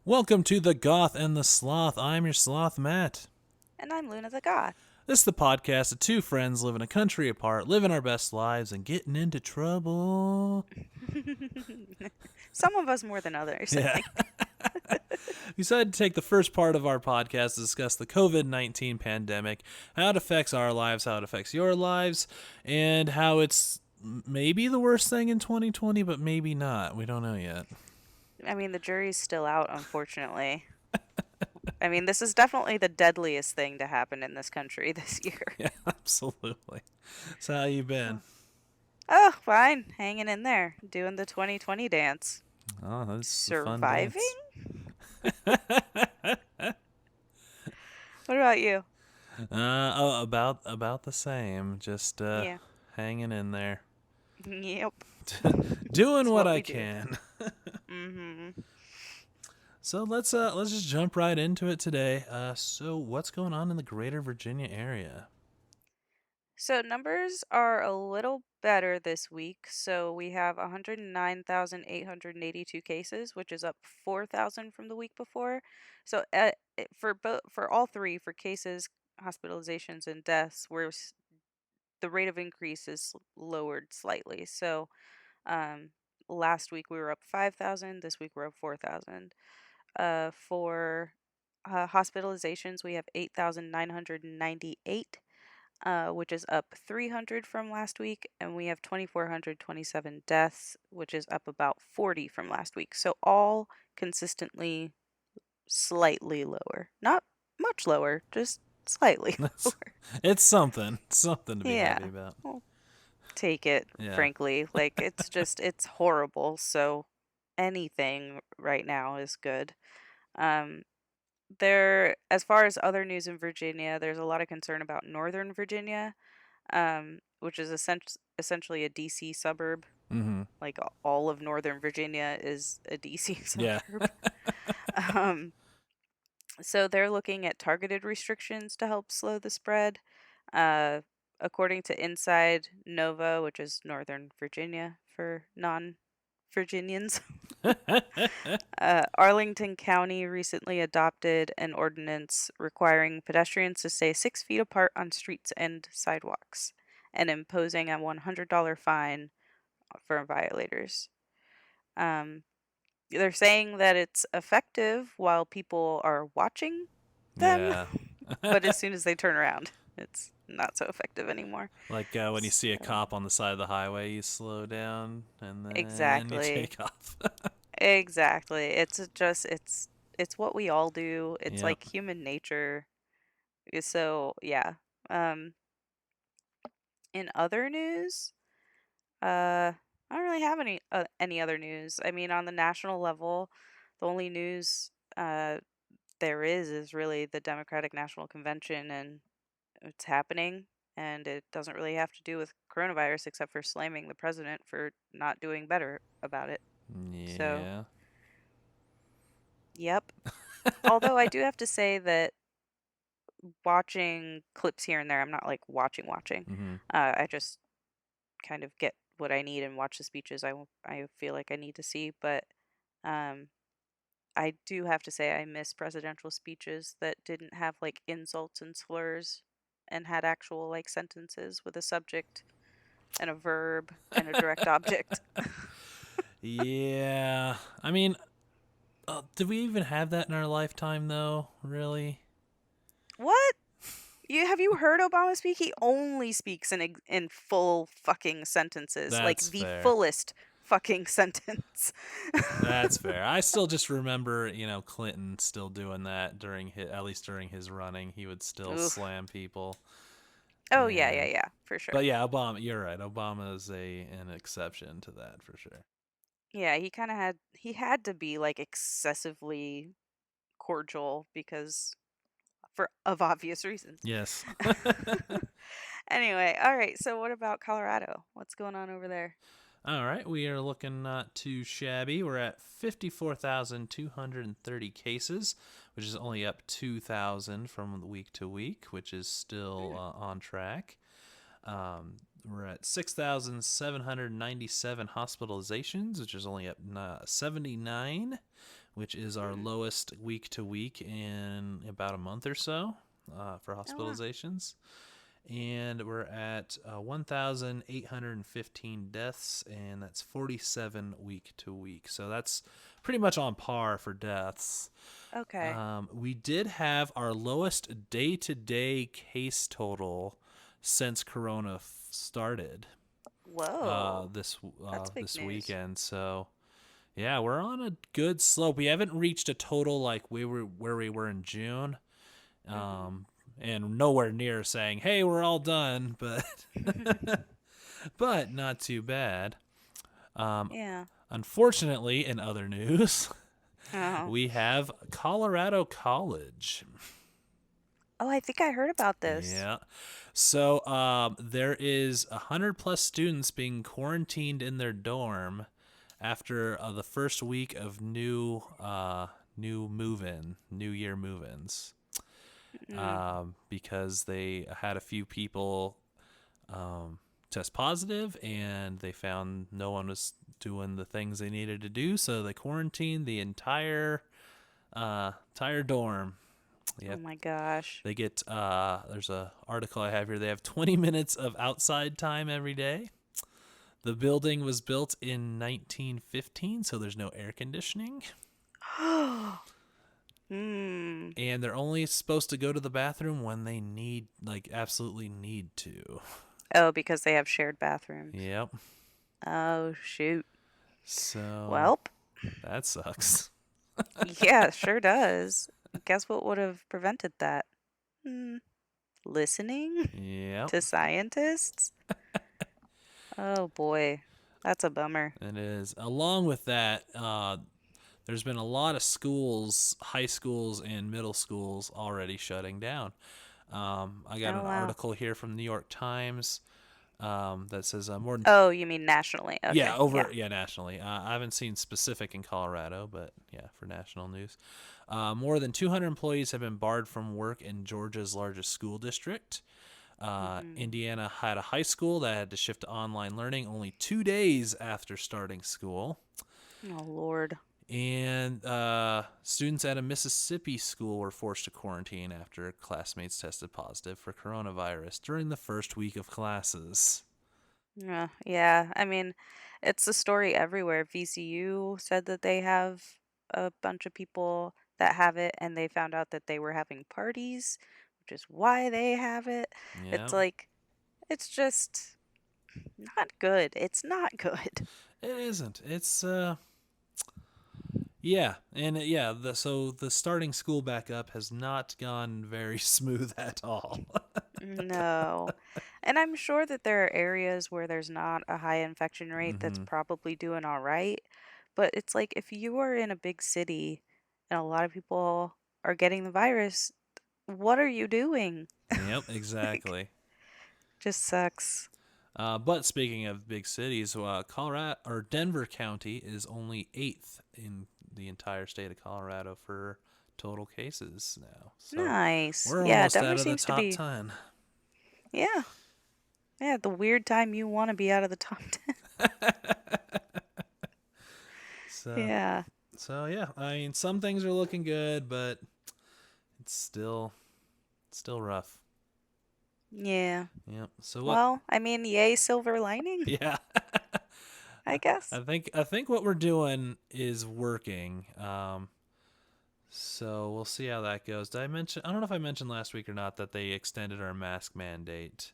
Welcome to the Goth and the Sloth. I'm your Sloth, Matt. And I'm Luna the Goth. This is the podcast of two friends living a country apart, living our best lives, and getting into trouble. Some of us more than others, I Yeah. think. We decided to take the first part of our podcast to discuss the COVID-19 pandemic, how it affects our lives, how it affects your lives, and how it's maybe the worst thing in 2020, but maybe not. We don't know yet. I mean, the jury's still out, unfortunately. I mean, this is definitely the deadliest thing to happen in this country this year. Yeah, absolutely. So how you been? Oh, fine. Hanging in there. Doing the 2020 dance. Oh, that's a fun Surviving? dance. What about you? About the same. Just Yeah. hanging in there, Yep. doing It's what what I we do. can. Mm-hmm. So let's just jump right into it today. So what's going on in the Greater Virginia area? So numbers are a little better this week. So we have 109,882 cases, which is up 4,000 from the week before. So for all three, for cases, hospitalizations, and deaths, the rate of increase is lowered slightly. So um, last week we were up 5,000. This week we're up 4,000. For hospitalizations, we have 8,998, which is up 300 from last week, and we have 2,427 deaths, which is up about 40 from last week. So all consistently slightly lower. Not much lower, just slightly lower. It's something to be happy Yeah. about. Well, take it, Yeah, frankly. Like it's horrible. So anything right now is good. Um as far as other news in Virginia, there's a lot of concern about Northern Virginia, which is essentially a DC suburb. mm-hmm. Like all of Northern Virginia is a DC Yeah. suburb. Um, so they're looking at targeted restrictions to help slow the spread. Uh, According to Inside Nova, which is Northern Virginia for non-Virginians, Arlington County recently adopted an ordinance requiring pedestrians to stay 6 feet apart on streets and sidewalks and imposing a $100 fine for violators. Um, they're saying that it's effective while people are watching them, Yeah. but as soon as they turn around, it's not so effective anymore. Like when you see a So, cop on the side of the highway, you slow down and then you exactly. take off. Exactly. It's what we all do. It's Yep. like human nature. So, yeah. Um, in other news, I don't really have any other news. I mean, on the national level, the only news there is really the Democratic National Convention, and it's happening, and it doesn't really have to do with coronavirus except for slamming the president for not doing better about it. So, Yeah. yep. Although I do have to say that watching clips here and there, I'm not like watching. Mm-hmm. I just kind of get what I need and watch the speeches I feel like I need to see. But um, I do have to say I miss presidential speeches that didn't have like insults and slurs and had actual like sentences with a subject and a verb and a direct object. Yeah. I mean, did we even have that in our lifetime, though? Really? What? Have you heard Obama speak? He only speaks in full fucking sentences, like That's the fair. fullest fucking sentence. That's fair. I still just remember, Clinton still doing that at least during his running. He would still Oof. slam people. Oh yeah, yeah, And yeah, for sure. but yeah, Obama. You're right. Obama is an exception to that for sure. Yeah, he had to be like excessively cordial because for of obvious reasons. Yes. Anyway, all right. So what about Colorado? What's going on over there? All right, we are looking not too shabby. We're at 54,230 cases, which is only up 2,000 from week to week, which is still Hmm. on track. We're at 6,797 hospitalizations, which is only up 79. which is our Hmm. lowest week to week in about a month or so for Oh wow. hospitalizations. And we're at 1,815 deaths, and that's 47 week to week. So that's pretty much on par for deaths. Okay. We did have our lowest day to day case total since Corona started Whoa. That's big this news. weekend. So yeah, we're on a good slope. We haven't reached a total like we were where we were in June, Hmm. um, and nowhere near saying, "Hey, we're all done," but but not too bad. Um, Yeah. Unfortunately, in other news, Oh. we have Colorado College. Oh, I think I heard about this. Yeah. So there is 100+ students being quarantined in their dorm after the first week of new New Year move-ins, Mm. because they had a few people um, test positive, and they found no one was doing the things they needed to do, so they quarantined the entire dorm. Oh Yep. my gosh. They get there's a article I have here. They have 20 minutes of outside time every day. The building was built in 1915, so there's no air conditioning, Hmm. and they're only supposed to go to the bathroom when they need, like, absolutely need to. Oh, because they have shared bathrooms. Yep. Oh, shoot. So Welp. that sucks. Yeah, sure does. Guess what would have prevented that? Hmm. Listening Yep. to scientists? Oh boy. That's a bummer. It is. Along with that, there's been a lot of schools, high schools and middle schools, already shutting down. I got Oh an wow. article here from the New York Times that says more than Oh, you mean nationally. yeah, Okay. Yeah. over yeah, nationally. I haven't seen specific in Colorado, but yeah, for national news. More than 200 employees have been barred from work in Georgia's largest school district. Hmm. Indiana had a high school that had to shift to online learning only 2 days after starting school. Oh Lord. And students at a Mississippi school were forced to quarantine after classmates tested positive for coronavirus during the first week of classes. Yeah, yeah. I mean, it's a story everywhere. VCU said that they have a bunch of people that have it, and they found out that they were having parties, which is why they have it. It's Yeah, like, it's just not good. It's not good. it isn't. It's yeah, and yeah, so the starting school back up has not gone very smooth at all. No. And I'm sure that there are areas where there's not a high infection rate that's Hmm. probably doing all right. But it's like if you are in a big city and a lot of people are getting the virus, what are you doing? Yep, Like, exactly. just sucks. But speaking of big cities, Colorado or Denver County is only eighth in the entire state of Colorado for total cases now. So Nice. we're Yeah, almost Denver out of the seems to top be, 10. yeah. Yeah, the weird time you want to be out of the top 10. So Yeah. so yeah, I mean, some things are looking good, but it's still rough. Yeah. Yep. So what? Well, I mean, yay, silver lining, Yeah. I guess. I think what we're doing is working. So we'll see how that goes. Did I mention? I don't know if I mentioned last week or not that they extended our mask mandate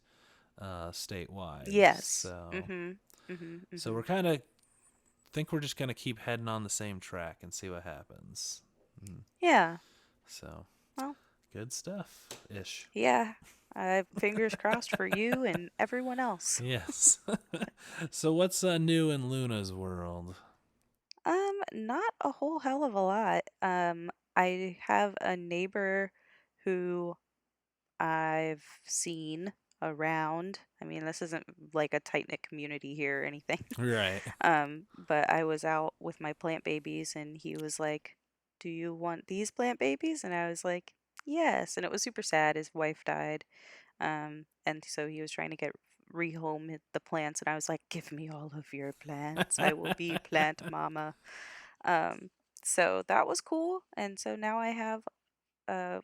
statewide. Yes. So Mhm. Mhm. so Mhm. we're kind of think we're just gonna keep heading on the same track and see what happens. Mm. Yeah. So Well, good stuff ish. yeah. Fingers crossed for you and everyone else. Yes. So what's new in Luna's world? Not a whole hell of a lot. I have a neighbor who I've seen around. I mean, this isn't like a tight-knit community here or anything. Right. But I was out with my plant babies and he was like, "Do you want these plant babies?" And I was like, "Yes." And it was super sad. His wife died. And so he was trying to get rehome the plants, and I was like, "Give me all of your plants. I will be plant mama." Um, So that was cool. And so now I have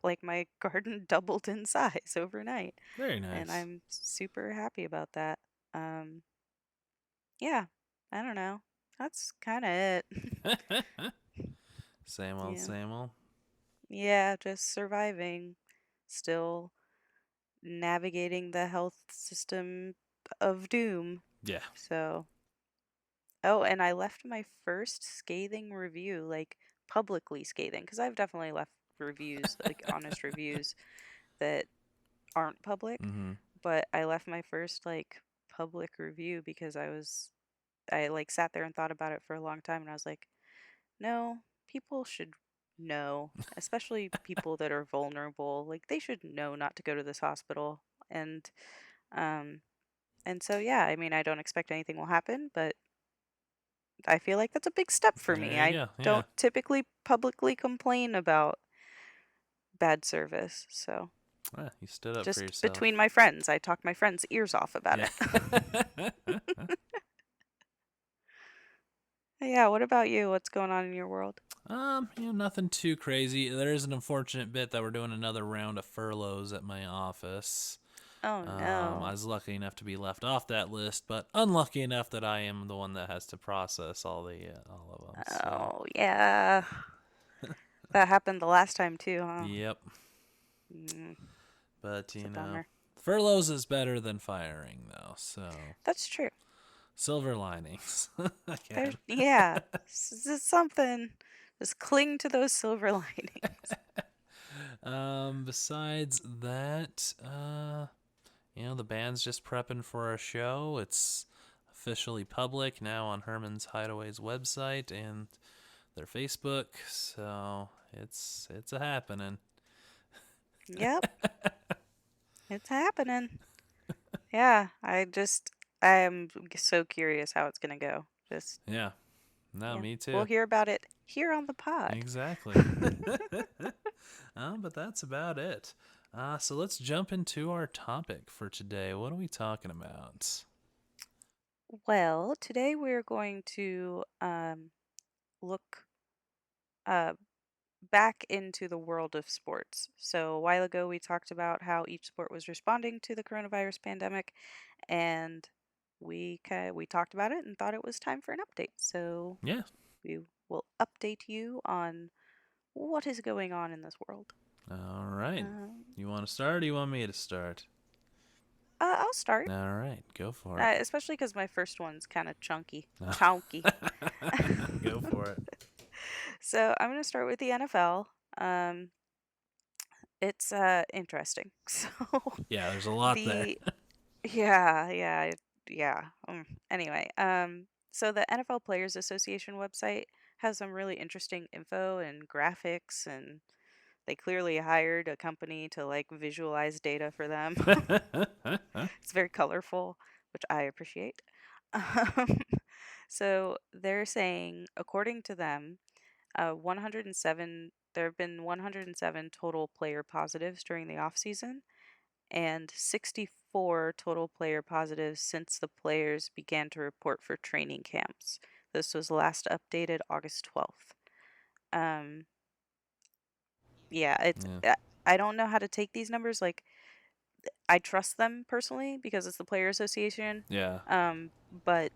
like my garden doubled in size overnight, Very and nice. I'm super happy about that. Um, yeah, I don't know. That's kind of it. Same old, Yeah. same old. Yeah, just surviving. Still navigating the health system of doom. Yeah. So, oh, and I left my first scathing review, like publicly scathing, because I've definitely left reviews, like honest reviews that aren't public, Mm-hmm. but I left my first like public review because I like sat there and thought about it for a long time, and I was like, no, people should know, especially people that are vulnerable. Like they should know not to go to this hospital. Um and so yeah, I mean, I don't expect anything will happen, but I feel like that's a big step for me. There you I go. Yeah. don't typically publicly complain about bad service. So, Ah, you stood up for just between yourself. my friends, I talk my friends' ears off about Yeah. it. Yeah, what about you? What's going on in your world? Nothing too crazy. There is an unfortunate bit that we're doing another round of furloughs at my office. Oh I no. was lucky enough to be left off that list, but unlucky enough that I am the one that has to process all of them. So, Oh yeah. That happened the last time too, huh? yep. Mm, But it's a bummer. furloughs is better than firing, though. So, That's true. silver linings There's again. yeah. This is something. Just cling to those silver linings. Besides that, the band's just prepping for a show. It's officially public now on Herman's Hideaway's website and their Facebook, so it's a happening. Yep, it's happening. Yeah, I am so curious how it's gonna go. Just Yeah, no, yeah, me we'll too. hear about it here on the pod. Exactly. But that's about it. So let's jump into our topic for today. What are we talking about? Well, today we're going to look uh, back into the world of sports. So a while ago, we talked about how each sport was responding to the coronavirus pandemic, and we talked about it and thought it was time for an update. So Yeah. we will update you on what is going on in this world. All right. Um, You want to start or do you want me to start? I'll start, All right, go for it. especially because my first one's kind of chunky. Go for it. So I'm going to start with the NFL. Um, it's interesting. So Yeah, there's a lot there. the yeah yeah yeah. Anyway, so the NFL Players Association website has some really interesting info and graphics, and they clearly hired a company to like visualize data for them. It's very colorful, which I appreciate. Um, so they're saying, according to them, 107. There have been 107 total player positives during the off season, and 64 total player positives since the players began to report for training camps. This was last updated August 12th. Um, yeah, Yeah. I don't know how to take these numbers. Like, I trust them personally because it's the player association. Yeah. But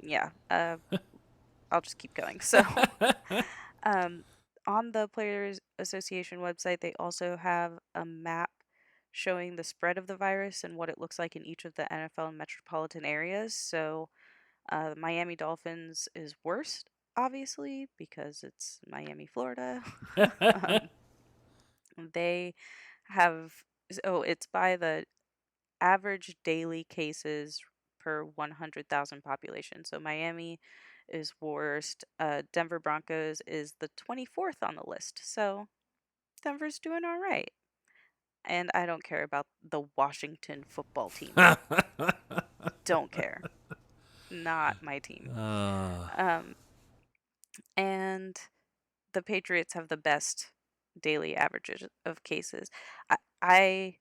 yeah, I'll just keep going. So, um, on the Players Association website, they also have a map showing the spread of the virus and what it looks like in each of the NFL metropolitan areas. So, the Miami Dolphins is worst, obviously, because it's Miami, Florida. um, they have, oh, it's by the average daily cases per 100,000 population. So Miami is worst. Denver Broncos is the 24th on the list. So Denver's doing all right. And I don't care about the Washington football team. Don't care. Not my team. uh, Um, and the Patriots have the best daily averages of cases. I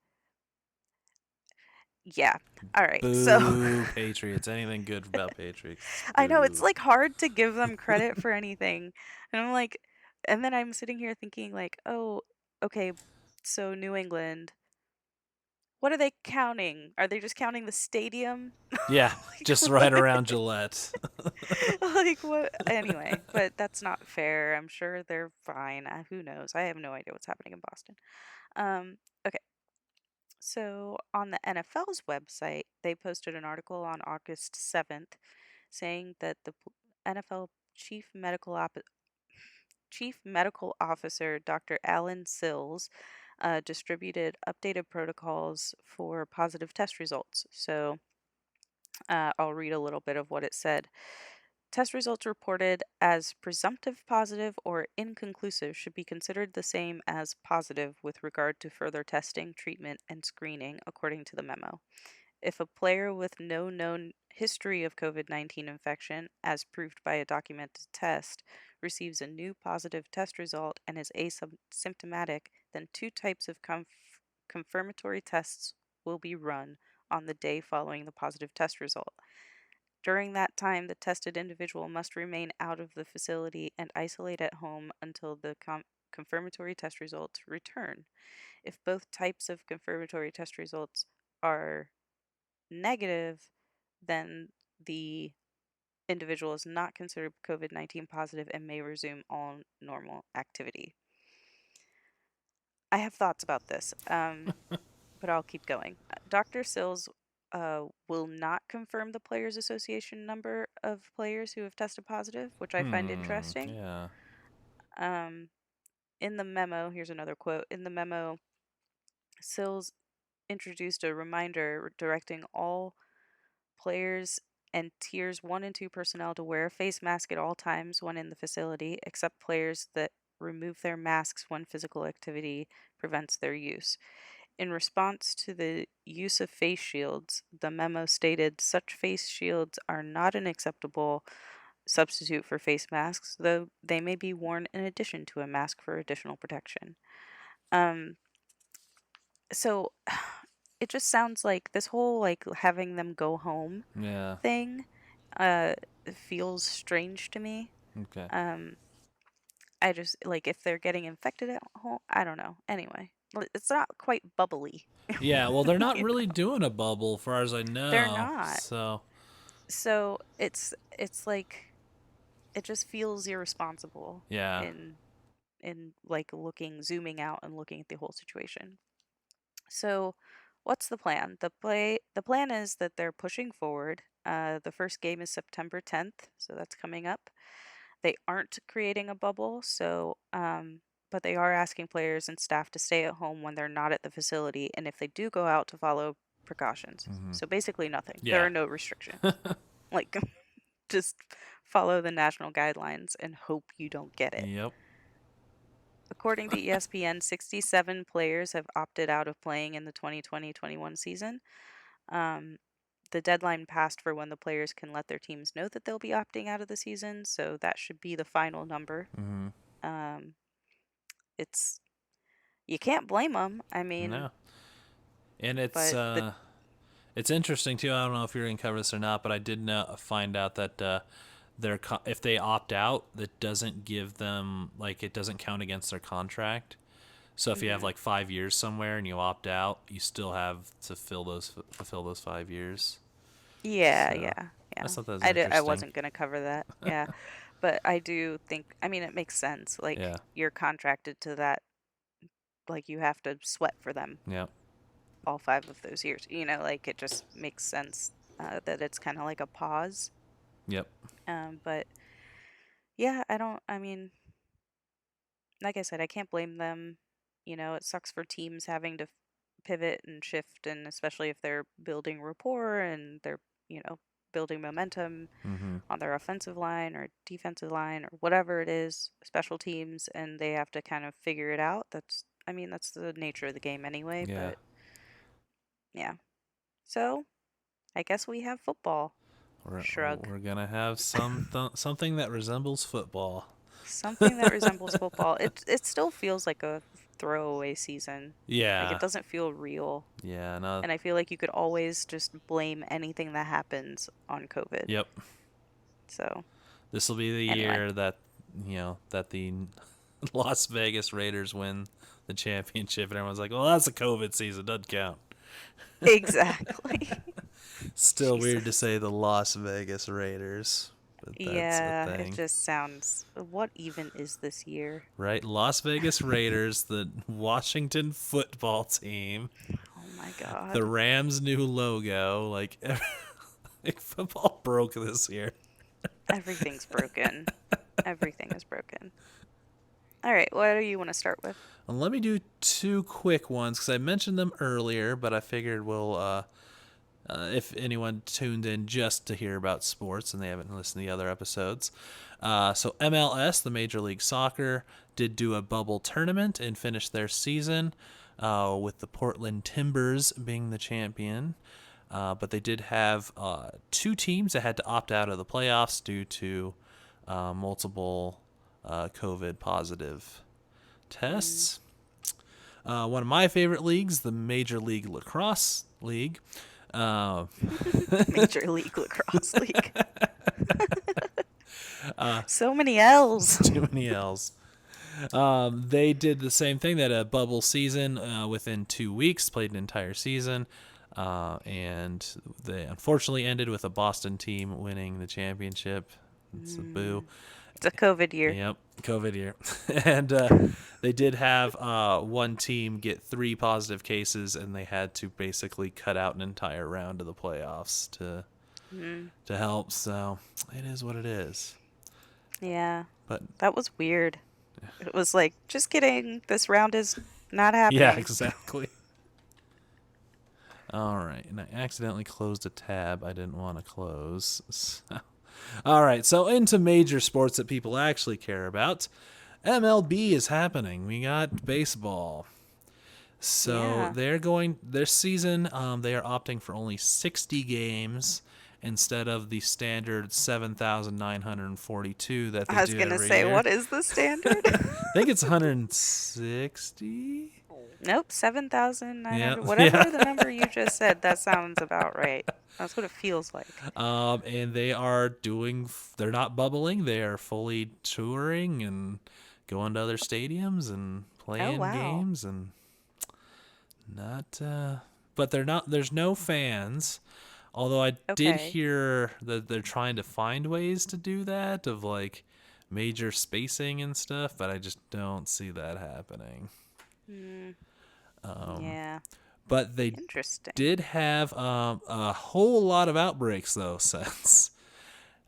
Yeah. All right. So Boo, Patriots. Anything good about Patriots? I know it's Boo. like hard to give them credit for anything. And I'm like, and then I'm sitting here thinking like, "Oh, okay, so New England, what are they counting? Are they just counting the stadium?" Yeah, just Like right what? around Gillette. Like what? Anyway, but that's not fair. I'm sure they're fine. Who knows? I have no idea what's happening in Boston. Okay. So on the NFL's website, they posted an article on August 7th saying that the NFL Chief Medical Officer Dr. Alan Sills distributed updated protocols for positive test results. So I'll read a little bit of what it said. Test results reported as presumptive positive or inconclusive should be considered the same as positive with regard to further testing, treatment, and screening, according to the memo. If a player with no known history of COVID-19 infection, as proved by a documented test, receives a new positive test result and is asymptomatic, then two types of confirmatory tests will be run on the day following the positive test result. During that time, the tested individual must remain out of the facility and isolate at home until the confirmatory test results return. If both types of confirmatory test results are negative, then the individual is not considered COVID-19 positive and may resume all normal activity. I have thoughts about this, but I'll keep going. Dr. Sills will not confirm the Players Association number of players who have tested positive, which I find interesting. Yeah. Um, in the memo, here's another quote. In the memo, Sills introduced a reminder directing all players and tiers 1 and 2 personnel to wear a face mask at all times when in the facility, except players that remove their masks when physical activity prevents their use. In response to the use of face shields, the memo stated such face shields are not an acceptable substitute for face masks, though they may be worn in addition to a mask for additional protection. Um, so it just sounds like this whole like having them go home Yeah. thing uh feels strange to me. Okay. Um I just like if they're getting infected at home, I don't know. Anyway, it's not quite bubbly. Yeah, well, they're not You really know? doing a bubble, far as I They're know. not. So, So it's like it just feels irresponsible yeah. in like looking zooming out and looking at the whole situation. So what's the plan? The plan is that they're pushing forward. The first game is September 10th, so that's coming up. They aren't creating a bubble, so but they are asking players and staff to stay at home when they're not at the facility, and if they do go out, to follow precautions. So basically nothing. There Yeah. are no restrictions. Like just follow the national guidelines and hope you don't get it. Yep. According to ESPN, 67 players have opted out of playing in the 2020-21 season. Um, the deadline passed for when the players can let their teams know that they'll be opting out of the season, so that should be the final number. Mm-hmm. Um, it's you can't blame them. I mean, No. And but the it's interesting too. I don't know if you're gonna cover this or not, but I did find out that if they opt out, that doesn't give them like it doesn't count against their contract. So if you have mhm. like 5 years somewhere and you opt out, you still have to fulfill those 5 years. Yeah, So yeah, I yeah. thought that was I interesting. wasn't gonna cover that. Yeah, but I do think. I mean, it makes sense. Like Yeah. you're contracted to that. Like you have to sweat for them Yep. all 5 of those years. Like it just makes sense that it's kind of like a pause. Yep. But yeah, I don't. I mean, like I said, I can't blame them. It sucks for teams having to pivot and shift, and especially if they're building rapport and they're, you know, building momentum Mm-hmm. on their offensive line or defensive line or whatever it is, special teams, and they have to kind of figure it out. I mean, that's the nature of the game anyway, Yeah. but yeah. So I guess we have football. Shrug. We're gonna have something that resembles football. Something that resembles football. It still feels like a throwaway season. Like it Yeah. doesn't feel real. Yeah. No. And I feel like you could always just blame anything that happens on COVID. Yep. So, This will be the anyway. year that that the Las Vegas Raiders win the championship, and everyone's like, "Well, that's a COVID season, doesn't count." Exactly. Still weird to Jesus. say the Las Vegas Raiders, but that's a Yeah, it thing, just sounds. What even is this year? right? Las Vegas Raiders, the Washington football team, Oh my the God. Rams' new logo, like football broke this year. Everything's broken. Everything is broken. All right, what do you want to start with? Let me do two quick ones because I mentioned them earlier, but I figured if anyone tuned in just to hear about sports and they haven't listened to the other episodes. So MLS, the Major League Soccer, did do a bubble tournament and finished their season with the Portland Timbers being the champion. But they did have two teams that had to opt out of the playoffs due to multiple COVID positive Hmm. tests. One of my favorite leagues, the Major League Lacrosse League. Uh, Major League Lacrosse League. So many L's. too many L's. They did the same thing. They had a bubble season within 2 weeks, played an entire season, and they unfortunately ended with a Boston team winning the championship. It's a boo. Mm. It's a COVID year. Yep, COVID year. And they did have one team get three positive cases, and they had to basically cut out an entire round of the playoffs Mm. to help. So it is what it is. Yeah, But that was weird. It was like, just kidding. This round is not yeah, happening. exactly. All right, and I accidentally closed a tab I didn't want to close. So. All right, so into major sports that people actually care about. MLB is happening. We got baseball. So Yeah. they're going this season. They are opting for only 60 games instead of the standard 7,942 that they I was do gonna every say, year. what is the standard? I think it's 160. Nope, 7,900. Yeah, Whatever the yeah. number you just said, that sounds about right. That's what it feels like. And they are doing. They're not bubbling. They are fully touring and going to other stadiums and Oh, playing wow. games and not. But they're not. There's no fans. Although I did Okay. hear that they're trying to find ways to do that of like major spacing and stuff, but I just don't see that happening. Mm, Um, yeah. but they Interesting. did have a whole lot of outbreaks though since.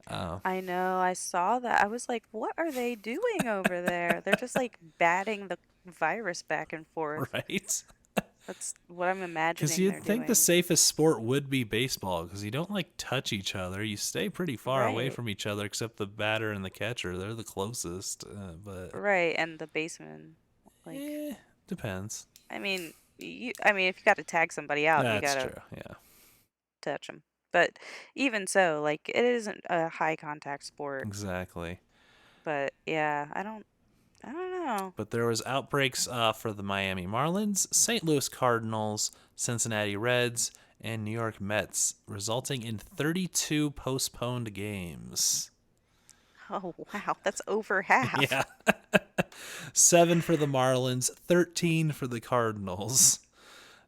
Uh, I know. I saw that. I was like, what are they doing over there? They're just like batting the virus back and forth. right? That's what I'm Because imagining they're you'd think the doing. safest sport would be baseball because you don't like touch each other. You stay pretty far away Right. from each other, except the batter and the catcher. They're the closest, but Right. And the baseman. Like, eh, depends. I mean, if you got to tag somebody out, you got That's to true. Yeah, touch them. But even so, like, it isn't a high contact sport. exactly. But yeah, I don't know. But there was outbreaks for the Miami Marlins, St. Louis Cardinals, Cincinnati Reds, and New York Mets, resulting in 32 postponed games. Oh, wow. That's over half. Yeah. 7 for the Marlins, 13 for the Cardinals,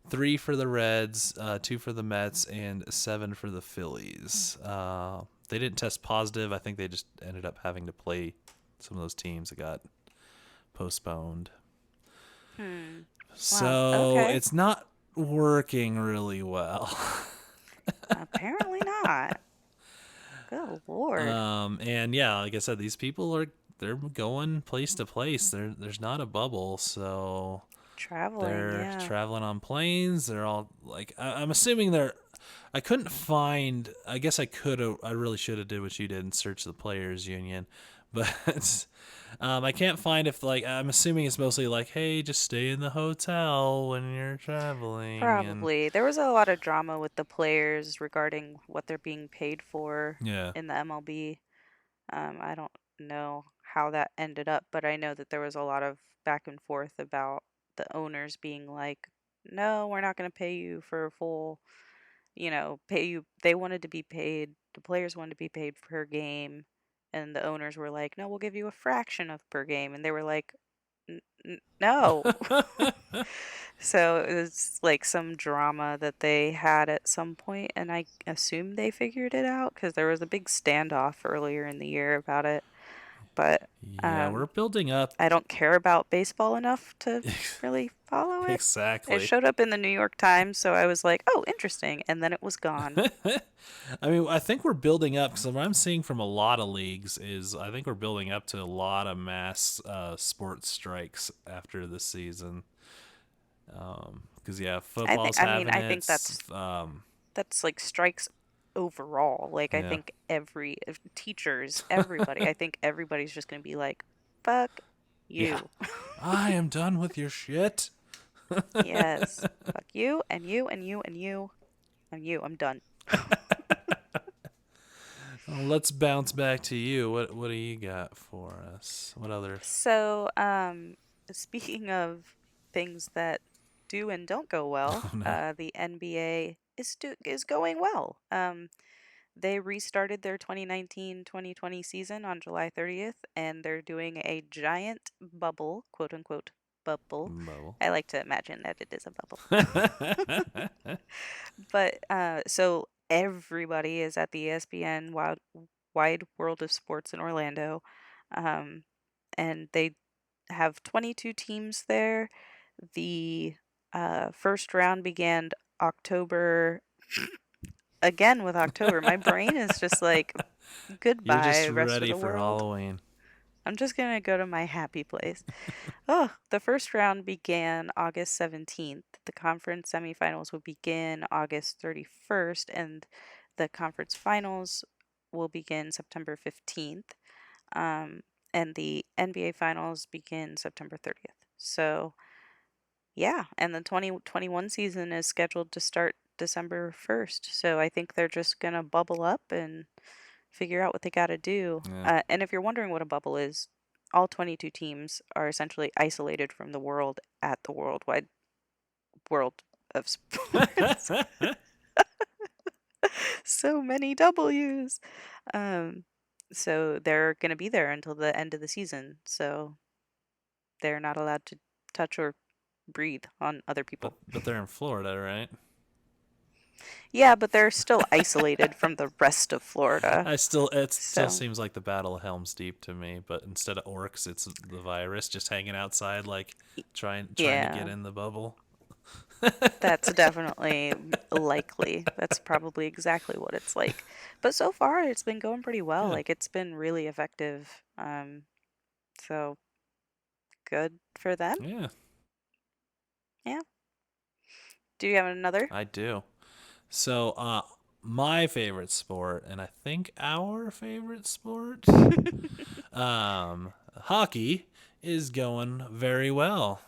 3 for the Reds, 2 for the Mets, and 7 for the Phillies. They didn't test positive. I think they just ended up having to play some of those teams that got postponed. Hmm. Wow. So Okay. it's not working really well. Apparently not. Good Lord. And yeah, like I said, these people they're going place to place. There's not a bubble, so Traveling, they're yeah. traveling on planes. They're all like I'm assuming they're. I couldn't find. I guess I could have. I really should have did what you did and search the players union, but I can't find if like I'm assuming it's mostly like, hey, just stay in the hotel when you're traveling and Probably. There was a lot of drama with the players regarding what they're being paid for yeah. in the MLB. I don't know how that ended up, but I know that there was a lot of back and forth about the owners being like, no, we're not going to pay you for a full, pay you. They wanted to be paid, the players wanted to be paid per game. And the owners were like, no, we'll give you a fraction of per game. And they were like, no. So it was like some drama that they had at some point, and I assume they figured it out because there was a big standoff earlier in the year about it. But Yeah, we're um, building up. I don't care about baseball enough to really follow it. It Exactly. showed up in the New York Times, so I was like, oh, interesting. And then it was gone. I mean, I think we're building up because what I'm seeing from a lot of leagues is I think we're building up to a lot of mass sports strikes after the season. Because yeah, football's having I think its. that's like strikes overall. Like I Yeah, think teachers, everybody, I think everybody's just going to be like, fuck yeah. you. I am done with your shit. Yes. Fuck you and you and you and you and you. I'm done. Let's bounce back to you. What do you got for us? What other? So, speaking of things that do and don't go well, Oh no. the NBA is going well. They restarted their 2019-2020 season on July 30th, and they're doing a giant bubble, quote unquote, bubble. Bubble. I like to imagine that it is a bubble. But so everybody is at the ESPN Wide World of Sports in Orlando, um, and they have 22 teams there. The first round began October. Again with October, my brain is just like, You're just goodbye, rest of ready the for world. Halloween. I'm just gonna go to my happy place. Oh, the first round began August 17th. The conference semifinals will begin August 31st, and the conference finals will begin September 15th. Um, and the NBA finals begin September 30th. So, yeah, and the 2021 season is scheduled to start December 1st. So I think they're just gonna bubble up and figure out what they got to do. Yeah. And if you're wondering what a bubble is, all 22 teams are essentially isolated from the world at the worldwide world of sports. So many W's. Um, so they're going to be there until the end of the season. So they're not allowed to touch or breathe on other but people. but they're in Florida, right? Yeah, but they're still isolated from the rest of Florida. I still it still So, seems like the Battle of Helm's Deep to me, but instead of orcs, it's the virus just hanging outside, like trying to get yeah. in the bubble. That's definitely likely. That's probably exactly what it's like. But so far, it's been going pretty well. Good. Like it's been really effective. So good for them. Yeah, Yeah. Do you have another? I do. So, my favorite sport, and I think our favorite sport, hockey, is going very well.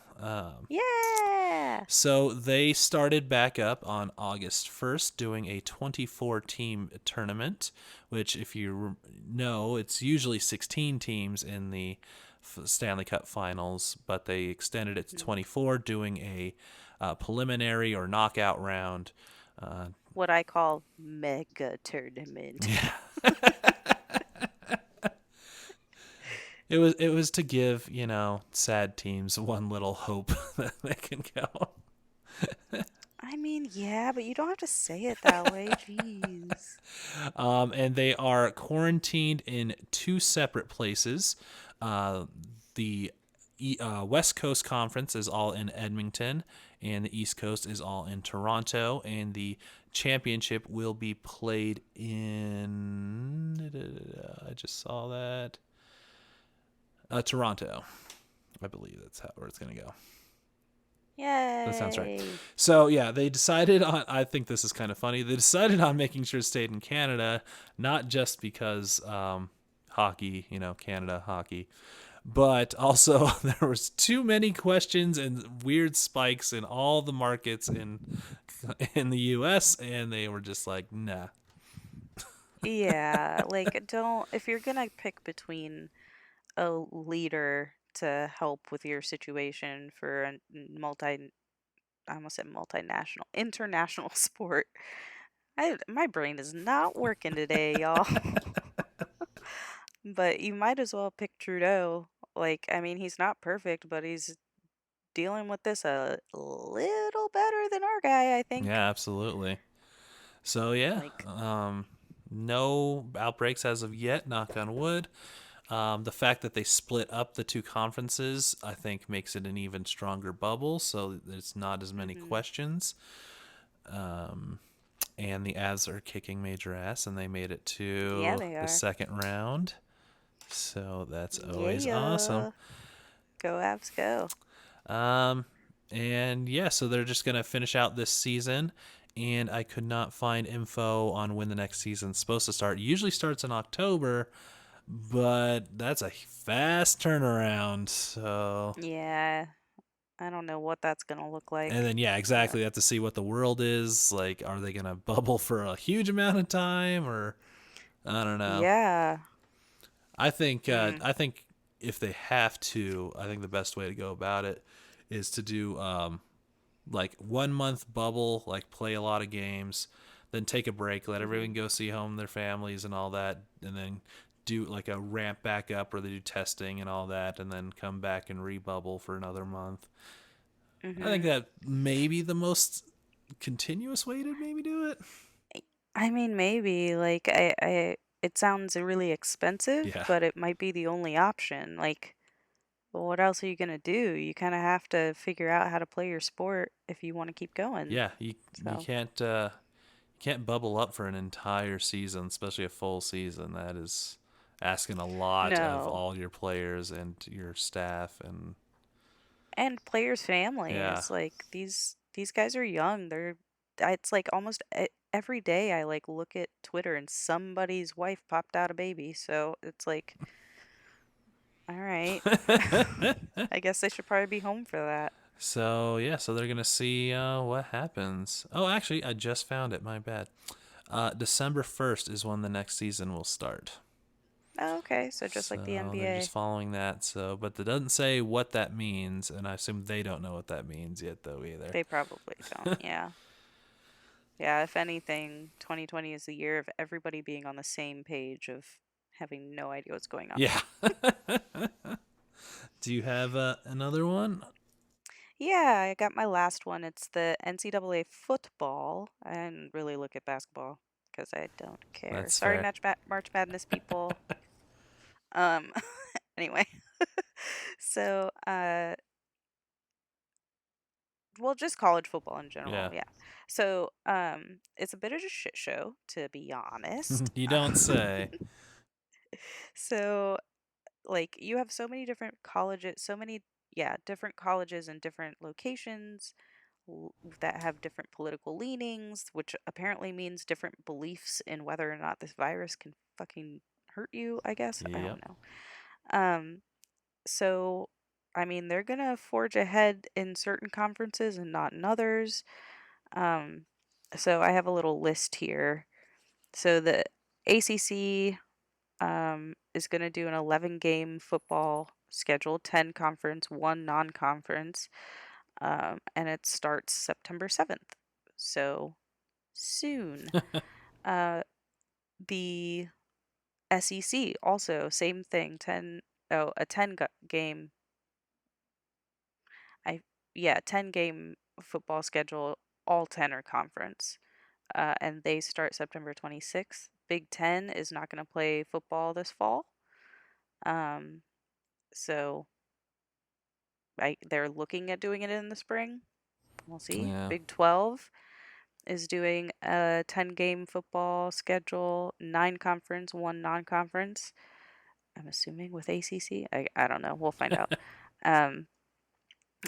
Yeah. So they started back up on August 1st doing a 24 team tournament, which, if you know, it's usually 16 teams in the Stanley Cup finals, but they extended it to Mhm. 24, doing a preliminary or knockout round. Uh, What I call mega tournament. yeah. It was to give, sad teams one little hope that they can go. I mean, yeah, but you don't have to say it that way. Jeez. And they are quarantined in two separate places. The West Coast Conference is all in Edmonton, and the East Coast is all in Toronto. And the championship will be played in. I just saw that. Toronto. I believe that's where it's going to go. That sounds right. Yay. So yeah, they decided on. I think this is kind of funny. They decided on making sure it stayed in Canada, not just because hockey, Canada hockey, but also there was too many questions and weird spikes in all the markets in the U.S. and they were just like, nah. Yeah, like don't if you're gonna pick between a leader to help with your situation for a multi I almost said multinational, international sport. My brain is not working today, y'all. But you might as well pick Trudeau. Like, I mean, he's not perfect, but he's dealing with this a little better than our guy, I think. Yeah, absolutely. So yeah, Like, no outbreaks as of yet. Knock on wood. The fact that they split up the two conferences, I think, makes it an even stronger bubble. So there's not as many hmm questions. And the Avs are kicking major ass, and they made it yeah, to they the are. second round. So that's always awesome. Yeah. Go Avs, go. Um, and yeah, so they're just gonna finish out this season, and I could not find info on when the next season's supposed to start. It usually starts in October, but that's a fast turnaround. So, Yeah, I don't know what that's gonna look and like. then yeah, But exactly. They have to see what the world is like. Are they gonna bubble for a huge amount of time, or I don't know. yeah. Hmm. I think if they have to, I think the best way to go about it is to do like 1 month bubble, like play a lot of games, then take a break, let hmm everyone go see home their families and all that, and then do like a ramp back up where they do testing and all that, and then come back and rebubble for another month. I think hmm that may be the most continuous way to maybe do it. I mean, maybe like it sounds really expensive, Yeah, but it might be the only option. Like, well, what else are you gonna do? You kind of have to figure out how to play your sport if you want to keep going. yeah. You So, can't bubble up for an entire season, especially a full season. That is asking a lot of no. all your players and your staff, and And players' yeah, families, like these guys are young. It's like almost every day I like look at Twitter and somebody's wife popped out a baby. So it's like, all right. I guess they should probably be home for that. So yeah, so they're gonna see what happens. Oh, actually, I just found it. My bad. December 1st is when the next season will start. Oh, okay, so just like the So they're just NBA. following that. So, but it doesn't say what that means, and I assume they don't know what that means yet, though either. They probably don't. Yeah. Yeah, if anything, 2020 is the year of everybody being on the same page of having no idea what's going on. Yeah. Do you have another one? Yeah, I got my last one. It's the NCAA football. I didn't really look at basketball because I don't care. That's Sorry, fair. March Madness people. Um, anyway, so well, just college football in Yeah. general. Yeah. So it's a bit of a shit show, to be honest. You don't say. So like you have so many different colleges, so many yeah, different colleges and different locations that have different political leanings, which apparently means different beliefs in whether or not this virus can fucking hurt you, I guess. I Yep. don't know. Um, so, I mean, they're gonna forge ahead in certain conferences and not in others. Um, so I have a little list here. So the ACC is gonna do an 11 game football schedule, 10 conference, one non conference, and it starts September 7th. So soon. Uh, the SEC also same thing. A 10 game. I Yeah, 10 game football schedule. All 10 are conference, and they start September 26th. Big Ten is not going to play football this fall. Um, so they're looking at doing it in the spring. We'll see. Yeah. Big 12 is doing a 10 game football schedule, 9 conference, one non conference. I'm assuming with ACC. I don't know. We'll find out. Um,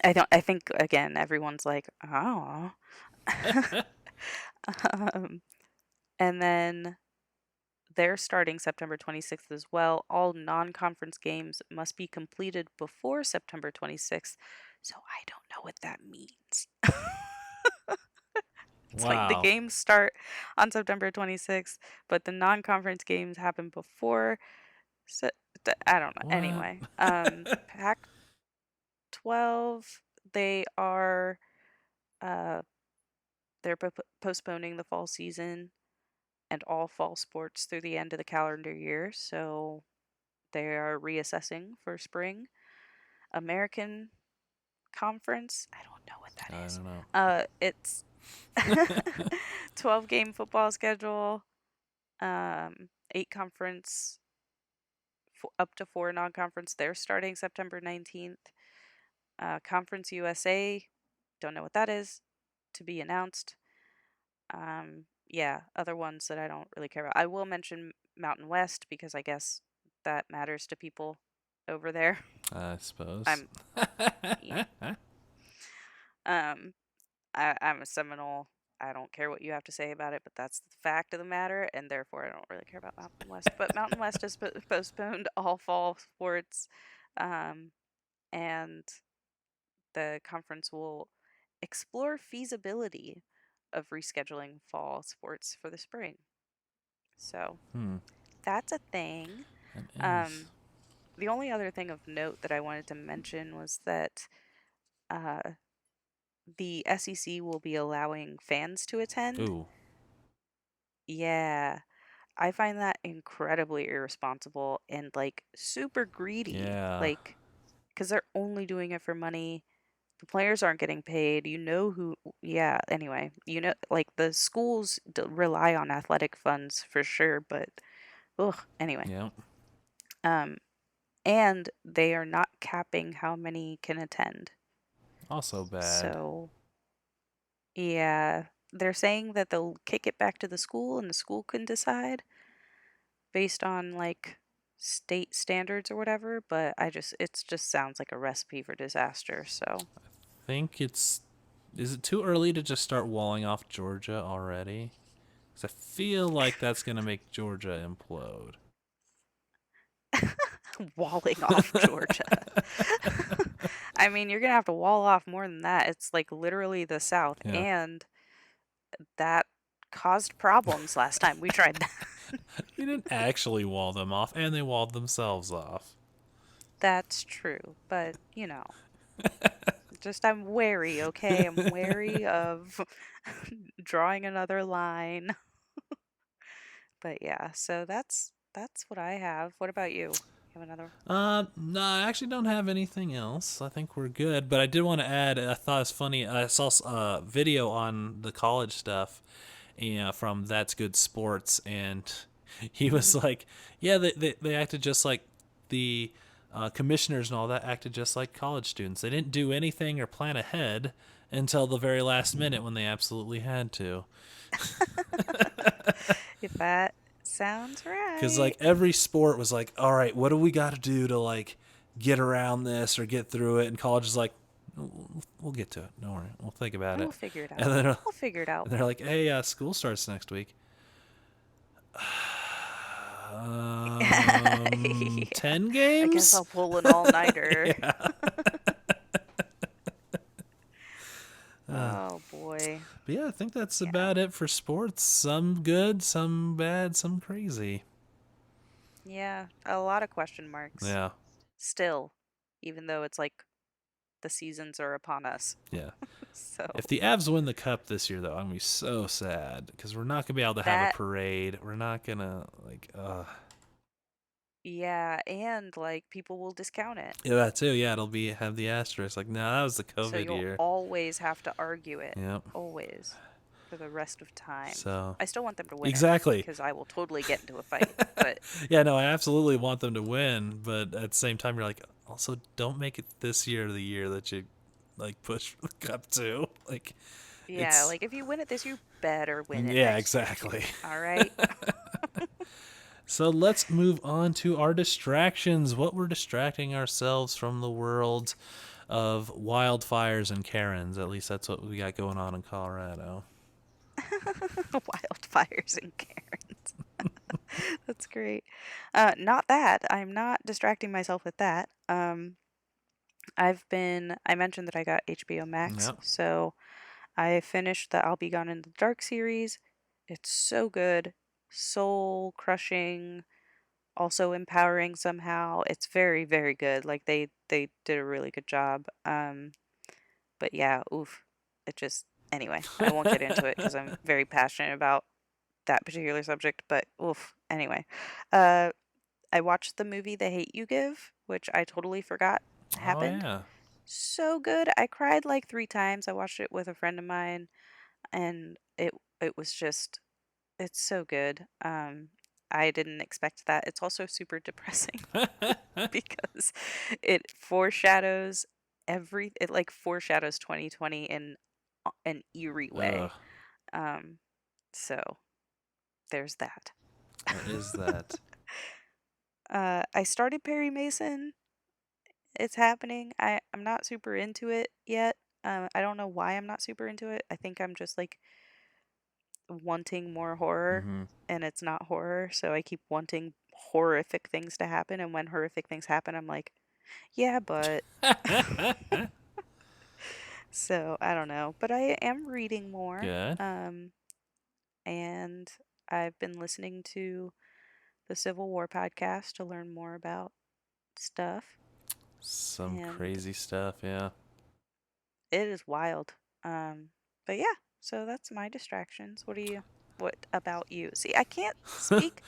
I think again everyone's like, oh. um, and then they're starting September 26th as well. All non-conference games must be completed before September 26th. So I don't know what that means. It's like the Wow. games start on September 26th, but the non-conference games happen before. So I don't know. What? Anyway, Pac 12, they are uh they're postponing the fall season and all fall sports through the end of the calendar year, so they are reassessing for spring. American Conference, I don't know what that I is. don't know. It's 12 game football schedule, 8 conference, up to 4 non-conference. They're starting September 19th. Conference USA, don't know what that is, to be announced. Yeah, other ones that I don't really care about. I will mention Mountain West because I guess that matters to people over there. I suppose. I'm, yeah, um, I'm a Seminole. I don't care what you have to say about it, but that's the fact of the matter, and therefore I don't really care about Mountain West. But Mountain West has postponed all fall sports, um, and the conference will explore feasibility of rescheduling fall sports for the spring. So Hmm. that's a thing. That is. Um, the only other thing of note that I wanted to mention was that uh, the SEC will be allowing fans to attend. Ooh. Yeah, I find that incredibly irresponsible and like super greedy. Yeah. Like, because they're only doing it for money. The players aren't getting paid. Yeah, anyway, like the schools rely on athletic funds for sure, but ugh, anyway. Yeah. Um, and they are not capping how many can attend. Also bad. So, yeah, they're saying that they'll kick it back to the school and the school can decide based on like state standards or whatever, but it just sounds like a recipe for disaster. So, Think it's. Is it too early to just start walling off Georgia already? Because I feel like that's gonna make Georgia implode. walling off Georgia. I mean, you're gonna have to wall off more than that. It's like literally the South, Yeah. and that caused problems last time we tried that. We didn't actually wall them off, and they walled themselves off. That's true, but just I'm wary, okay? I'm wary of drawing another line. But yeah, so that's what I have. What about you? You have another? No, I actually don't have anything else. I think we're good. But I did want to add. I thought it was funny. I saw a video on the college stuff, from That's Good Sports, and he was like, "Yeah, they acted just like the commissioners and all that acted just like college students. They didn't do anything or plan ahead until the very last minute when they absolutely had to." If that sounds Because right. like every sport was like, all right, what do we got to do to like get around this or get through it? And college is like, we'll get to it. Don't worry, we'll think about We'll it. figure it And out. then We'll figure it out. they're like, hey, school starts next week. Yeah. 10 I guess games. I'll pull an all-nighter. Yeah. Oh boy. But yeah, I think that's Yeah. about it for sports. Some good, some bad, some crazy. Yeah, a lot of question marks. Yeah. Still, even though it's like the seasons are upon us. Yeah. So If the Avs win the cup this year, though, I'm gonna be so sad because we're not gonna be able to have a that, parade. We're not gonna yeah, and like people will discount it. yeah, that too. Yeah, it'll be have the asterisk. Like, no, that was the So COVID you'll year. always have to argue it. Yep. Always. For the rest of time. So I still want them to win it exactly. because I will totally get into a fight. But Yeah, no, I absolutely want them to win, but at the same time, you're like, also don't make it this year the year that you like push for the cup to. Like, yeah, it's like if you win it this year, you better win it yeah, next year exactly. too. All right? So let's move on to our distractions. What we're distracting ourselves from the world of wildfires and Karens. At least that's what we got going on in Colorado. Wildfires and Karens. That's great. Not that. I'm not distracting myself with that. I mentioned that I got HBO Max, Yep. so I finished the I'll Be Gone in the Dark series. It's so good, soul crushing, also empowering somehow. It's very, very good. Like they did a really good job. But yeah, oof. It just anyway, I won't get into it because I'm very passionate about that particular subject, but oof. Anyway. Uh I watched the movie The Hate You Give, which I totally forgot Oh happened. yeah. So good. I cried like 3 times. I watched it with a friend of mine and it was just it's so good. I didn't expect that. It's also super depressing because it foreshadows it like foreshadows 2020 in an eerie Ugh, way. Um, so there's that. there is that. I started Perry Mason. It's happening. I'm not super into it yet. I don't know why I'm not super into it. I think I'm just like wanting more horror Hmm. and it's not horror, so I keep wanting horrific things to happen and when horrific things happen I'm like, yeah, but so I don't know, but I am reading more. Good. And I've been listening to the Civil War podcast to learn more about stuff Some and crazy stuff, yeah. it is wild. Um, but yeah, so that's my distractions. What about you? See, I can't speak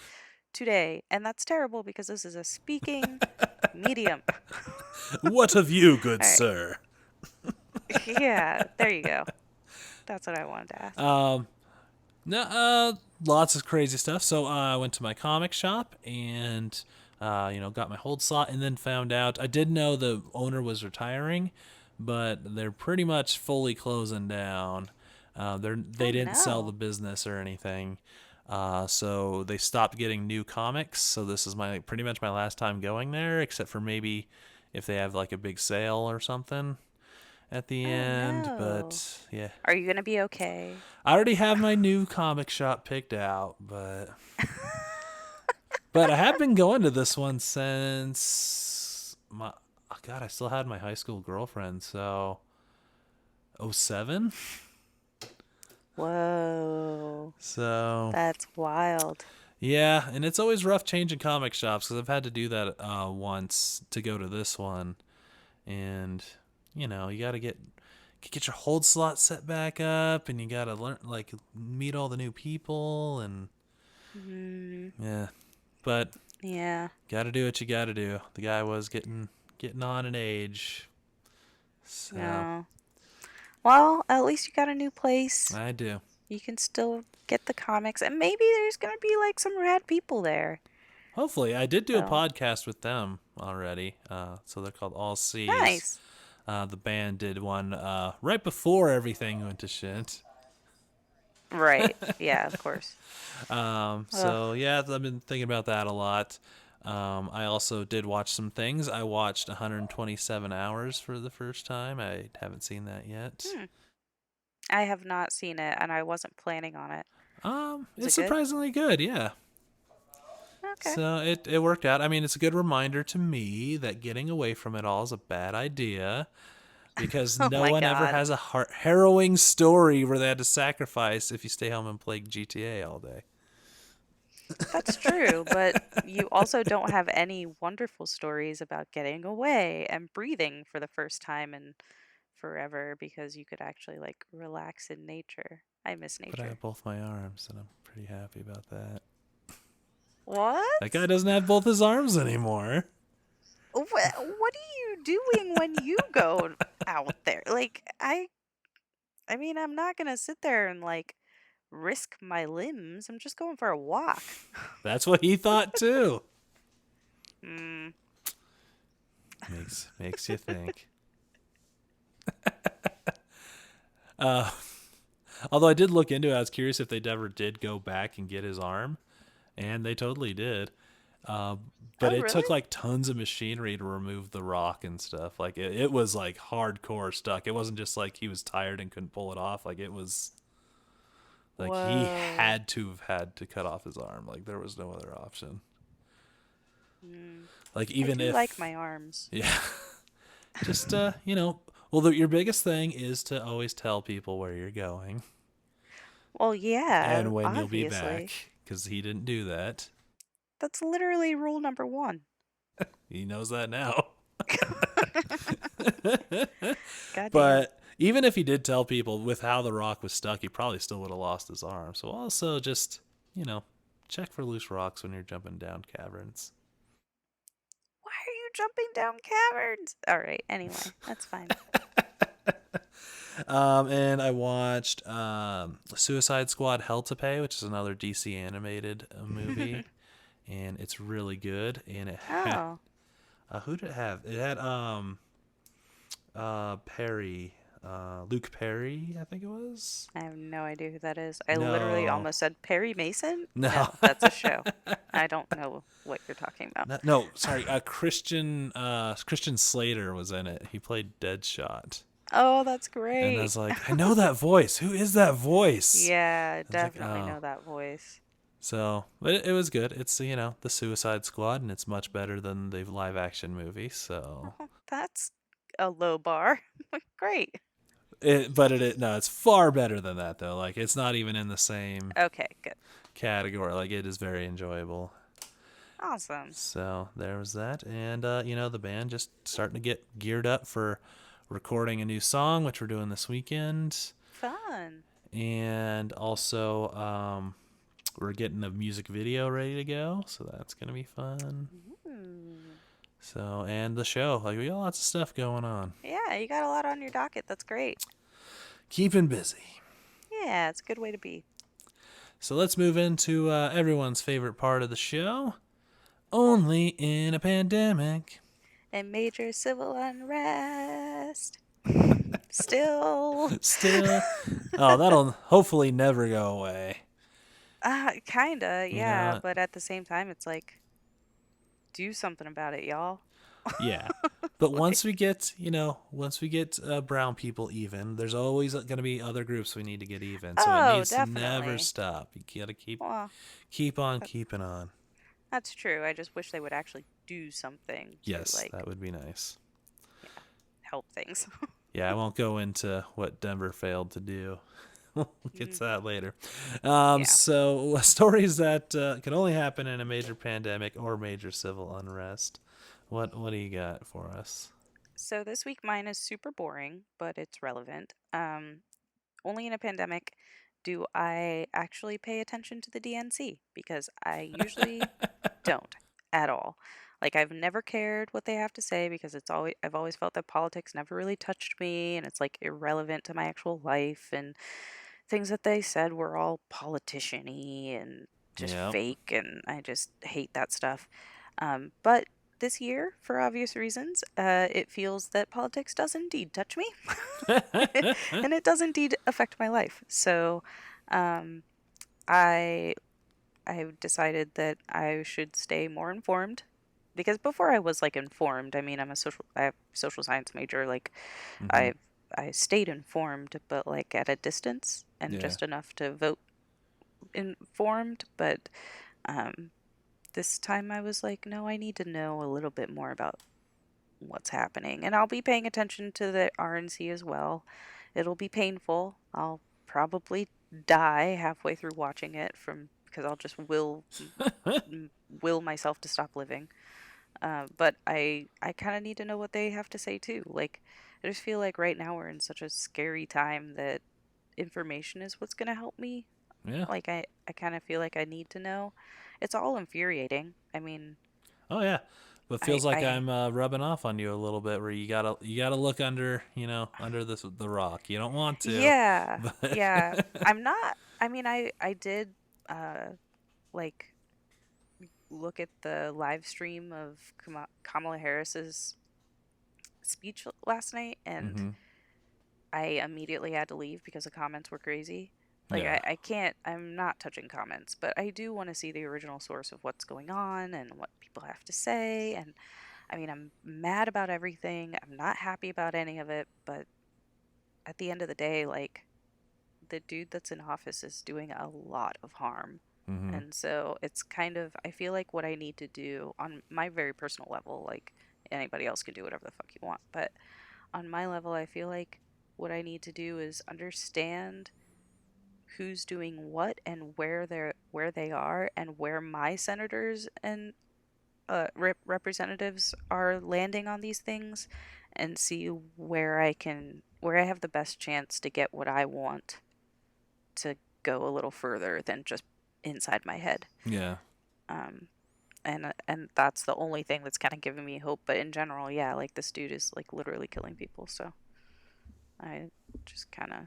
today, and that's terrible because this is a speaking medium. What of you, good All right. sir? Yeah, there you go. That's what I wanted to ask. Um, no, lots of crazy stuff. So I went to my comic shop and, got my hold slot, and then found out I did know the owner was retiring, but they're pretty much fully closing down. They Oh didn't sell the no. business or anything, so they stopped getting new comics. So this is my pretty much my last time going there, except for maybe if they have like a big sale or something at the Oh end. no. But yeah, Are you gonna be okay? I already have my new comic shop picked out, but I have been going to this one since my oh God, I still had my high school girlfriend, so '07. Whoa. So That's wild. yeah, and it's always rough changing comic shops because I've had to do that once to go to this one, and you got to get your hold slot set back up, and you got to learn like meet all the new people, and Hmm. yeah, but Yeah. got to do what you got to do. The guy was getting on in age, so No. Well, at least you got a new place. I do. You can still get the comics, and maybe there's gonna be like some rad people there. Hopefully, I did do a So podcast with them already. So they're called All C's. nice. The band did one right before everything went to shit. Right. Yeah, of course. Ugh. So yeah, I've been thinking about that a lot. I also did watch some things. I watched 127 Hours for the first time. I haven't seen that yet. Hmm. I have not seen it, and I wasn't planning on it. Is It's it good? surprisingly good. Yeah. Okay. So it worked out. I mean, it's a good reminder to me that getting away from it all is a bad idea because Oh no my one ever God. has a harrowing story where they had to sacrifice if you stay home and play GTA all day. That's true, but you also don't have any wonderful stories about getting away and breathing for the first time in forever because you could actually like relax in nature. I miss But I nature. have both my arms, and I'm pretty happy about that. That guy What? doesn't have both his arms anymore. What are you doing when you go out there? Like I mean, I'm not going to sit there and like risk my limbs. I'm just going for a walk. That's what he thought too. Hmm. Makes you think. Uh, Although I did look into it, I was curious if they ever did go back and get his arm, and they totally did. Uh, but Oh, it took really? like tons of machinery to remove the rock and stuff. Like it was like hardcore stuck. It wasn't just like he was tired and couldn't pull it off. Like it was like he Whoa. had to have had to cut off his arm. Like there was no other option. Hmm. Like I even do like if my arms. yeah, just well, your biggest thing is to always tell people where you're going Well, yeah, and when you'll be obviously. back, because he didn't do that. That's literally rule number one. He knows that now. Goddamn. But even if he did tell people with how the rock was stuck, he probably still would have lost his arm. So also just, you know, check for loose rocks when you're jumping down caverns. Why are you jumping down caverns? All right. Anyway, that's fine. And I watched Suicide Squad Hell to Pay, which is another DC animated movie. And it's really good. And it had, Oh, who did it have? It had Perry, Luke Perry, I think it was. I have no idea who that is. I literally No, almost said Perry Mason. no, No, that's a show. I don't know what you're talking about. no. Sorry, Christian Slater was in it. He played Deadshot, Oh, that's and I great. was like, I know that voice. Who is that voice? Yeah, I was like, definitely oh. know that voice. So, but it was good. It's the Suicide Squad, and it's much better than the live action movie. So, Oh, that's a low bar. Great. no, it's far better than that though. Like it's not even in the same Okay, good. category. Like it is very enjoyable. Awesome. So there was that, and the band just starting to get geared up for recording a new song, which we're doing this weekend, Fun. and also we're getting a music video ready to go, so that's gonna be fun. Mm. So and the show, like we got lots of stuff going on, Yeah, you got a lot on your docket. That's great. keeping busy. Yeah, it's a good way to be. So let's move into everyone's favorite part of the show. Only in a pandemic. And major civil unrest. Still. Still, oh, that'll hopefully never go away. Kinda, You yeah, know, but at the same time, it's like, do something about it, y'all. yeah. But Like, once we get brown people even, there's always going to be other groups we need to get even. So it oh, needs to never definitely. stop. You got to Well, keep on that, keeping on. that's true. I just wish they would actually do something to, Yes, like, that would be nice. yeah, help things. Yeah, I won't go into what Denver failed to do. We'll get Mm, to that later. yeah. So stories that can only happen in a major pandemic or major civil unrest. What do you got for us? So this week mine is super boring, but it's relevant. Only in a pandemic do I actually pay attention to the DNC because I usually don't at all. Like I've never cared what they have to say because I've always felt that politics never really touched me and it's like irrelevant to my actual life and things that they said were all politician-y and just Yep. fake and I just hate that stuff. But this year, for obvious reasons, it feels that politics does indeed touch me, and it does indeed affect my life. So, um, I I've decided that I should stay more informed because before I was like informed. I mean, I have social science major. Like hmm I I stayed informed, but like at a distance and Yeah. just enough to vote informed. But um, this time I was like, no, I need to know a little bit more about what's happening. And I'll be paying attention to the RNC as well. It'll be painful. I'll probably die halfway through watching it from because I'll just will myself to stop living. But I kind of need to know what they have to say too. Like I just feel like right now we're in such a scary time that information is what's going to help me. Yeah. Like I kind of feel like I need to know. It's all infuriating. I mean, Oh yeah. But feels like I I'm rubbing off on you a little bit, where you gotta look under under the rock. You don't want to, yeah, but yeah. I'm not. I mean, I did uh like look at the live stream of Kamala Harris's speech last night, and hmm I immediately had to leave because the comments were crazy. Like yeah. I can't. I'm not touching comments, but I do want to see the original source of what's going on and what people have to say. And I mean, I'm mad about everything. I'm not happy about any of it, but at the end of the day, like the dude that's in office is doing a lot of harm. hmm And so it's kind of, I feel like what I need to do on my very personal level, like anybody else can do whatever the fuck you want, but on my level, I feel like what I need to do is understand who's doing what and where they are and where my senators and representatives are landing on these things, and see where I have the best chance to get what I want to go a little further than just inside my head. Yeah. Um, and that's the only thing that's kind of giving me hope. But in general, yeah, like this dude is like literally killing people. So I just kind of,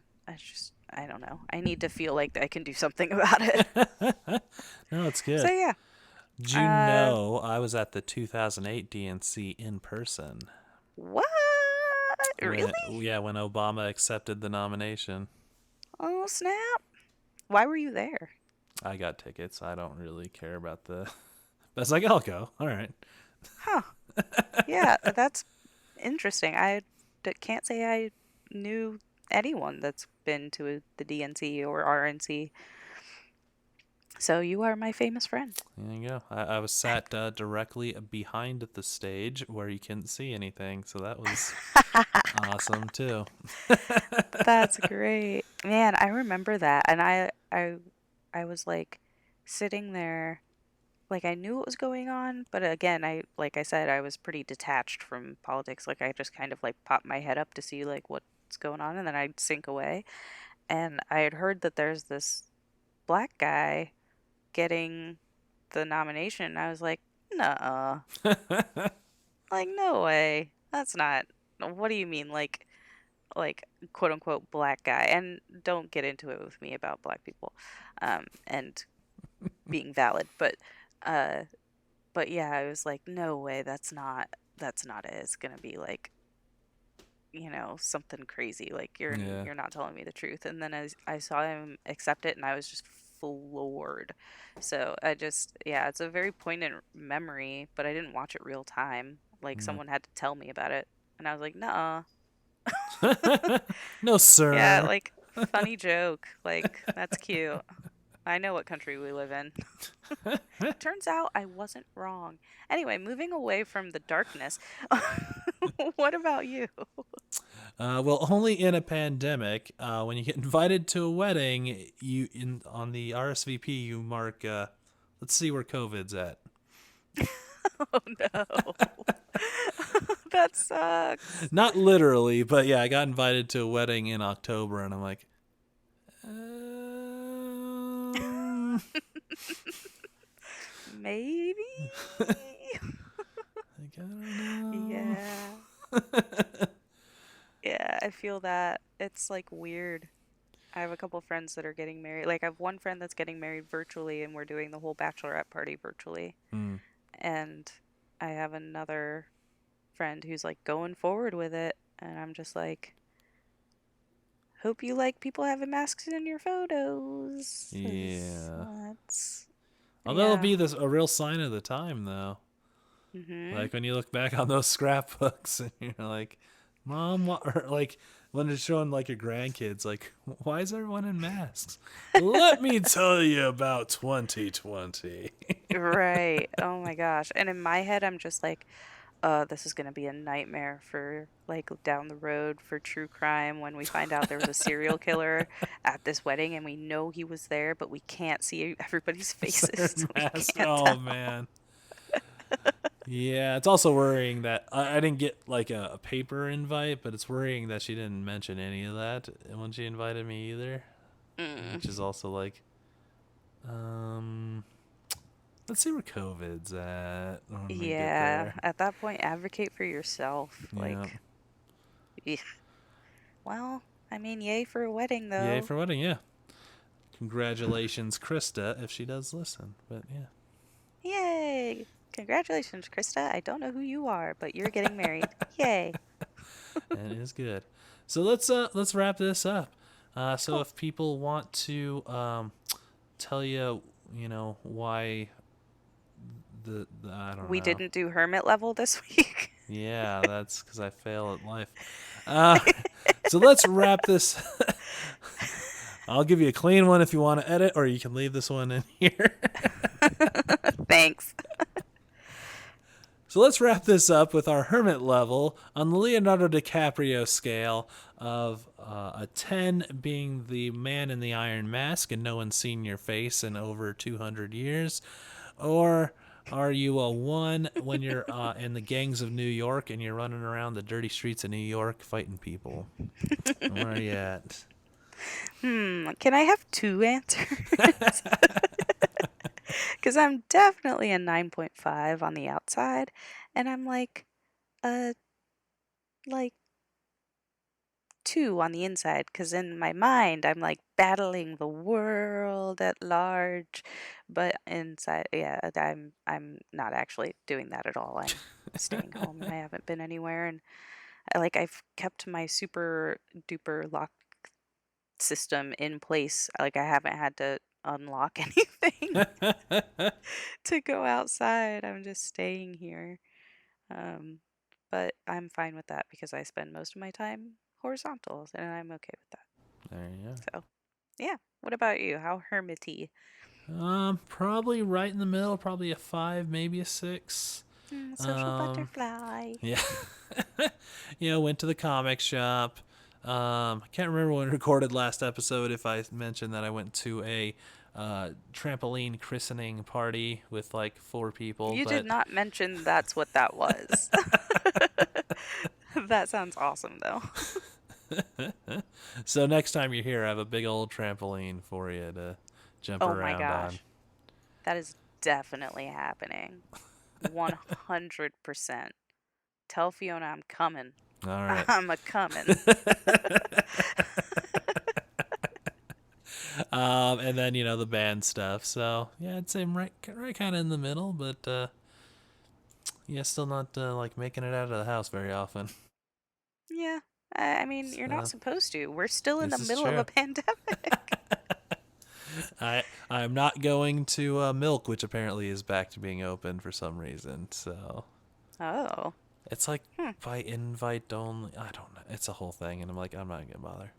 I don't know. I need to feel like I can do something about it. No, it's So good. yeah. Did you Uh, know I was at the 2008 DNC in person? what? When Really? yeah, when Obama accepted the nomination. Oh snap! Why were you there? I got tickets. I don't really care about the. But it's like, I'll go. All right. Huh? Yeah, that's interesting. Can't say I knew anyone that's been to the DNC or RNC. So you are my famous friend. There you go. I was sat directly behind the stage where you couldn't see anything, so that was awesome too. That's great. Man, I remember that. And I was like sitting there, like I knew what was going on, but again, like I said, I was pretty detached from politics. Like I just kind of like popped my head up to see like what's going on, and then I'd sink away. And I had heard that there's this black guy getting the nomination, and I was like, "Nuh-uh." Like no way. That's not. What do you mean like quote unquote black guy? And don't get into it with me about black people and being valid, uh but yeah, I was like, no way, that's not it. It's gonna be like, something crazy. Like Yeah. you're not telling me the truth. And then as I saw him accept it, and I was just floored. So I just, yeah, it's a very poignant memory, but I didn't watch it real time. Like Yeah. someone had to tell me about it, and I was like, nah. No, Yeah, sir. like funny joke. Like that's cute. I know what country we live in. Turns out I wasn't wrong. Anyway, moving away from the darkness, what about you? Well, only in a pandemic. When you get invited to a wedding, you in on the RSVP you mark. Let's see where COVID's at. Oh no. That sucks. Not literally, but yeah, I got invited to a wedding in October, and I'm like, um, Maybe. like, I don't know. Yeah. Yeah, I feel that. It's like weird. I have a couple friends that are getting married. Like I have one friend that's getting married virtually, and we're doing the whole bachelorette party virtually. Mm, And I have another friend who's like going forward with it, and I'm just like, hope you like people having masks in your photos. 'Cause yeah. that's Although it'll yeah. be this a real sign of the time, though. Mhm. Like when you look back on those scrapbooks, and you're like, "Mom," or like when it's showing like your grandkids, like, "Why is everyone in masks?" Let me tell you about 2020. Right. Oh my gosh. And in my head, I'm just like, this is gonna be a nightmare for like down the road for true crime when we find out there was a serial killer at this wedding and we know he was there, but we can't see everybody's faces, so we Mask. can't Oh tell. man. Yeah, it's also worrying that I didn't get like a paper invite, but it's worrying that she didn't mention any of that when she invited me either, Mm. which is also like, um, let's see where COVID's at when we get Yeah, there. at that point, advocate for yourself. Yeah. Like, eh. Well, I mean, yay for a wedding, Yay though. for wedding, yeah. Congratulations, Krista, if she does listen. But yeah. Yay! Congratulations, Krista. I don't know who you are, but you're getting married. Yay! And it is good. So let's wrap this up. So Cool. if people want to tell you, why the I don't We know. didn't do hermit level this week. Yeah, that's because I fail at life. Uh, so let's wrap this. I'll give you a clean one if you want to edit, or you can leave this one in here. Thanks. So So let's wrap this up with our hermit level on the Leonardo DiCaprio scale of a 10 being the man in the iron mask and no one's seen your face in over 200 years. Or are you a 1 when you're in the gangs of New York and you're running around the dirty streets of New York fighting people? Where are you at? Can I have two answers? Because I'm definitely a 9.5 on the outside, and I'm uh, like 2 on the inside. Because in my mind, I'm like battling the world at large, but inside, yeah, I'm not actually doing that at all. I'm staying home, and I haven't been anywhere, and I've kept my super duper lock system in place. Like I haven't had to unlock anything to go outside. I'm just staying here. Um, but I'm fine with that because I spend most of my time horizontal and I'm okay with that. There you go. So, yeah. What about you? How hermity? Probably right in the middle, probably a 5, maybe a 6. Social Um, butterfly. yeah. Went to the comic shop. I can't remember when we recorded last episode if I mentioned that I went to a trampoline christening party with like 4 people, You did but not mention that's what that was. That sounds awesome though. so next time you're here, I have a big old trampoline for you to jump Oh my around on. gosh. That is definitely happening. 100%. Tell Fiona I'm coming. All right. I'm a coming. And then the band stuff. So yeah, I'd say I'm right kind of in the middle, but yeah, still not like making it out of the house very often. Yeah. I mean, you're not So supposed to. We're still in the this is middle of a true. pandemic. I'm not going to Milk, which apparently is back to being open for some reason. So Oh. it's like Hmm. by invite only. I don't know. It's a whole thing, and I'm like, I'm not gonna bother.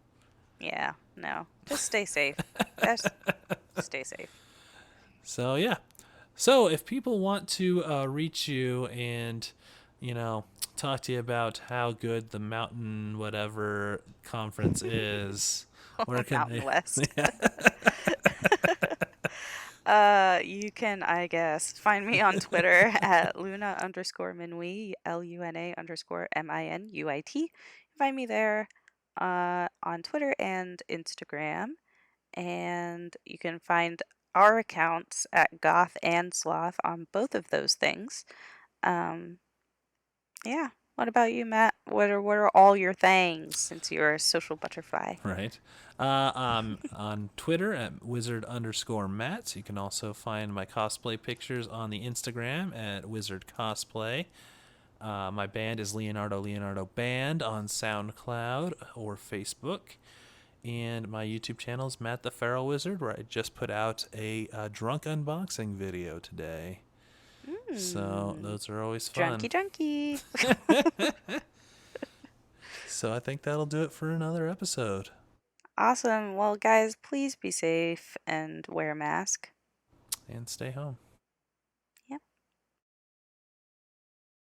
Yeah. No. Just stay safe. Just stay safe. So yeah. So if people want to reach you and you know talk to you about how good the Mountain whatever conference is, where can Mountain they? West. Yeah. You can, I guess, find me on Twitter at Luna_Minuit, LUNA_MINUIT. Find me there on Twitter and Instagram. And you can find our accounts at Goth and Sloth on both of those things. Um, yeah. What about you, Matt? What are all your things since you're a social butterfly? Right. On Twitter at wizard_Matt. You can also find my cosplay pictures on the Instagram at wizard cosplay. My band is Leonardo Band on SoundCloud or Facebook. And my YouTube channel is Matt the Feral Wizard, where I just put out a drunk unboxing video today. So Mm. those are always Drunky, fun. drunky. So I think that'll do it for another episode. Awesome. Well, guys, please be safe and wear a mask. And stay home.